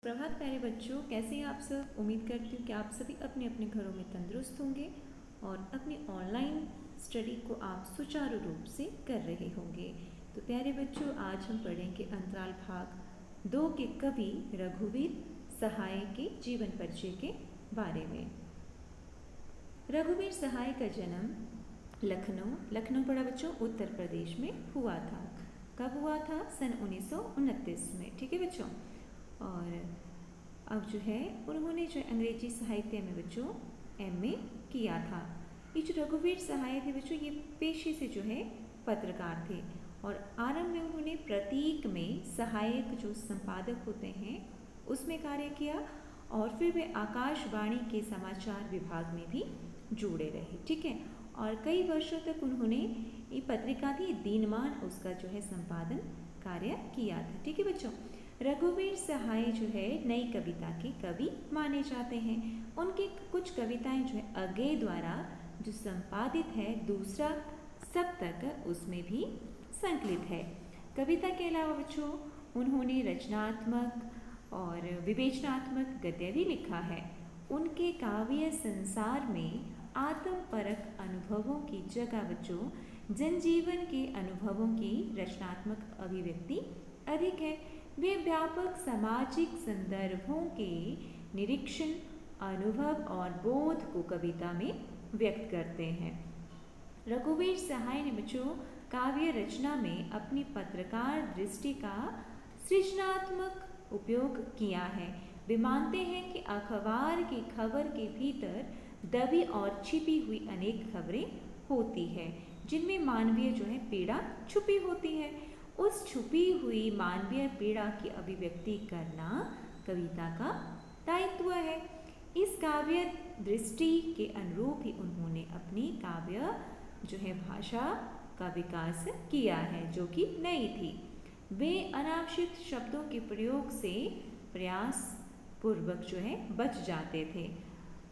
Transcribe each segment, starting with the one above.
प्रभात प्यारे बच्चों, कैसे हैं आप सब। उम्मीद करती हूँ कि आप सभी अपने अपने घरों में तंदुरुस्त होंगे और अपनी ऑनलाइन स्टडी को आप सुचारू रूप से कर रहे होंगे। तो प्यारे बच्चों, आज हम पढ़ेंगे अंतराल भाग 2 के कवि रघुवीर सहाय के जीवन परिचय के बारे में। रघुवीर सहाय का जन्म लखनऊ पड़ा बच्चों, उत्तर प्रदेश में हुआ था। कब हुआ था? सन 1929 में। ठीक है बच्चों। और अब जो है उन्होंने जो अंग्रेजी साहित्य में बच्चों MA किया था। ये जो रघुवीर सहाय थे बच्चों, ये पेशे से जो है पत्रकार थे और आरंभ में उन्होंने प्रतीक में सहायक जो संपादक होते हैं उसमें कार्य किया और फिर वे आकाशवाणी के समाचार विभाग में भी जुड़े रहे। ठीक है। और कई वर्षों तक उन्होंने ये पत्रिका थी दीनमान, उसका जो है संपादन कार्य किया था। ठीक है बच्चों। रघुवीर सहाय जो है नई कविता के कवि माने जाते हैं। उनकी कुछ कविताएं जो है अज्ञे द्वारा जो संपादित है दूसरा सप्तक, उसमें भी संकलित है। कविता के अलावा बच्चों उन्होंने रचनात्मक और विवेचनात्मक गद्य भी लिखा है। उनके काव्य संसार में आत्मपरक अनुभवों की जगह बच्चों जनजीवन के अनुभवों की रचनात्मक अभिव्यक्ति अधिक है। वे व्यापक सामाजिक संदर्भों के निरीक्षण, अनुभव और बोध को कविता में व्यक्त करते हैं। रघुवीर सहाय ने बच्चों काव्य रचना में अपनी पत्रकार दृष्टि का सृजनात्मक उपयोग किया है। वे मानते हैं कि अखबार की खबर के भीतर दबी और छिपी हुई अनेक खबरें होती है जिनमें मानवीय जो है पीड़ा छुपी होती है। उस छुपी हुई मानवीय पीड़ा की अभिव्यक्ति करना कविता का दायित्व है। इस काव्य दृष्टि के अनुरूप ही उन्होंने अपनी काव्य जो है भाषा का विकास किया है जो कि नई थी। वे अनावश्यक शब्दों के प्रयोग से प्रयास पूर्वक जो है बच जाते थे।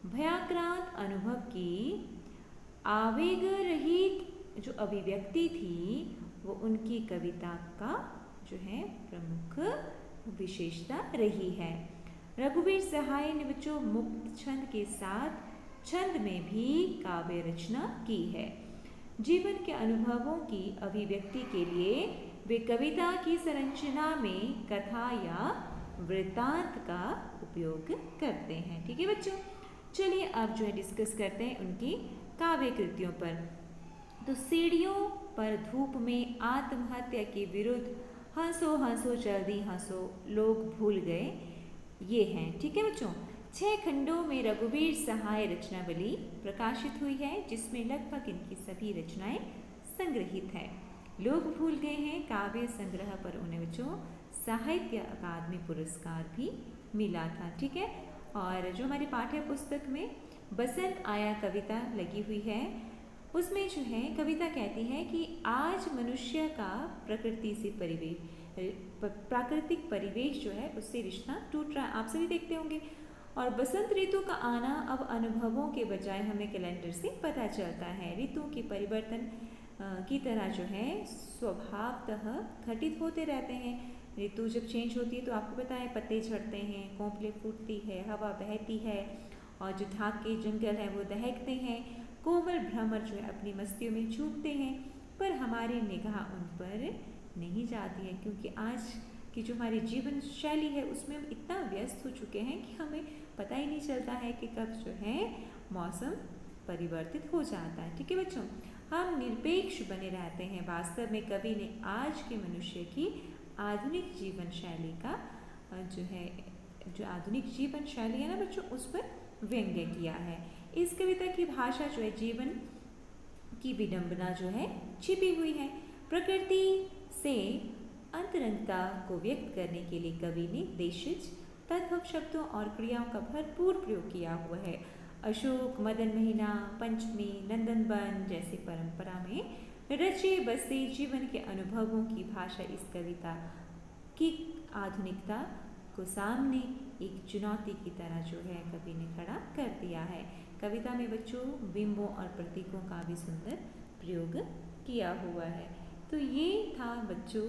भयाक्रांत अनुभव की आवेग रहित जो अभिव्यक्ति थी वो उनकी कविता का जो है प्रमुख विशेषता रही है। रघुवीर सहाय ने बच्चों मुक्त छंद के साथ छंद में भी काव्य रचना की है। जीवन के अनुभवों की अभिव्यक्ति के लिए वे कविता की संरचना में कथा या वृत्तांत का उपयोग करते हैं। ठीक है बच्चों। चलिए अब जो है डिस्कस करते हैं उनकी काव्य कृतियों पर। तो सीढ़ियों पर धूप में आत्महत्या के विरुद्ध हंसो हंसो जल्दी हंसो लोग भूल गए, ये हैं। ठीक है बच्चों। 6 खंडों में रघुवीर सहाय रचनावली प्रकाशित हुई है जिसमें लगभग इनकी सभी रचनाएं संग्रहित है। लोग भूल गए हैं काव्य संग्रह पर उन्हें बच्चों साहित्य अकादमी पुरस्कार भी मिला था। ठीक है। और जो हमारी पाठ्य पुस्तक में बसंत आया कविता लगी हुई है उसमें जो है कविता कहती है कि आज मनुष्य का प्रकृति से प्राकृतिक परिवेश जो है उससे रिश्ता टूट रहा है। आप सभी देखते होंगे। और बसंत ऋतु का आना अब अनुभवों के बजाय हमें कैलेंडर से पता चलता है। ऋतु के परिवर्तन की तरह जो है स्वभावतः घटित होते रहते हैं। ऋतु जब चेंज होती है तो आपको पता है पत्ते झड़ते हैं, कोंपलें फूटती है, हवा बहती है और जो धाक के जंगल है वो दहकते हैं। कोमल भ्रमर जो है अपनी मस्तियों में छूटते हैं पर हमारी निगाह उन पर नहीं जाती है क्योंकि आज की जो हमारी जीवन शैली है उसमें हम इतना व्यस्त हो चुके हैं कि हमें पता ही नहीं चलता है कि कब जो है मौसम परिवर्तित हो जाता है। ठीक है बच्चों। हम निरपेक्ष बने रहते हैं। वास्तव में कवि ने आज के मनुष्य की आधुनिक जीवन शैली का जो आधुनिक जीवन शैली है ना बच्चों उस पर व्यंग्य किया है। इस कविता की भाषा जो है जीवन की विडंबना जो है छिपी हुई है। प्रकृति से अंतरंगता को व्यक्त करने के लिए कवि ने देशज तद्भव शब्दों और क्रियाओं का भरपूर प्रयोग किया हुआ है। अशोक, मदन महीना, पंचमी, नंदनवन जैसी परंपरा में रचे बसे जीवन के अनुभवों की भाषा इस कविता की आधुनिकता को सामने एक चुनौती की तरह जो है कवि ने खड़ा कर दिया है। कविता में बच्चों बिंबों और प्रतीकों का भी सुंदर प्रयोग किया हुआ है। तो ये था बच्चों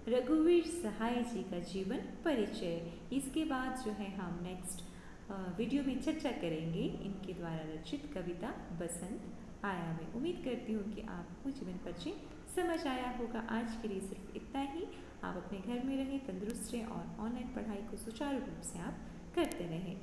रघुवीर सहाय जी का जीवन परिचय। इसके बाद जो है हम नेक्स्ट वीडियो में चर्चा करेंगे इनके द्वारा रचित कविता बसंत आया। मैं उम्मीद करती हूँ कि आपको जीवन परिचय समझ आया होगा। आज के लिए सिर्फ इतना ही। आप अपने घर में रहें, तंदुरुस्त रहें और ऑनलाइन पढ़ाई को सुचारू रूप से आप करते रहें।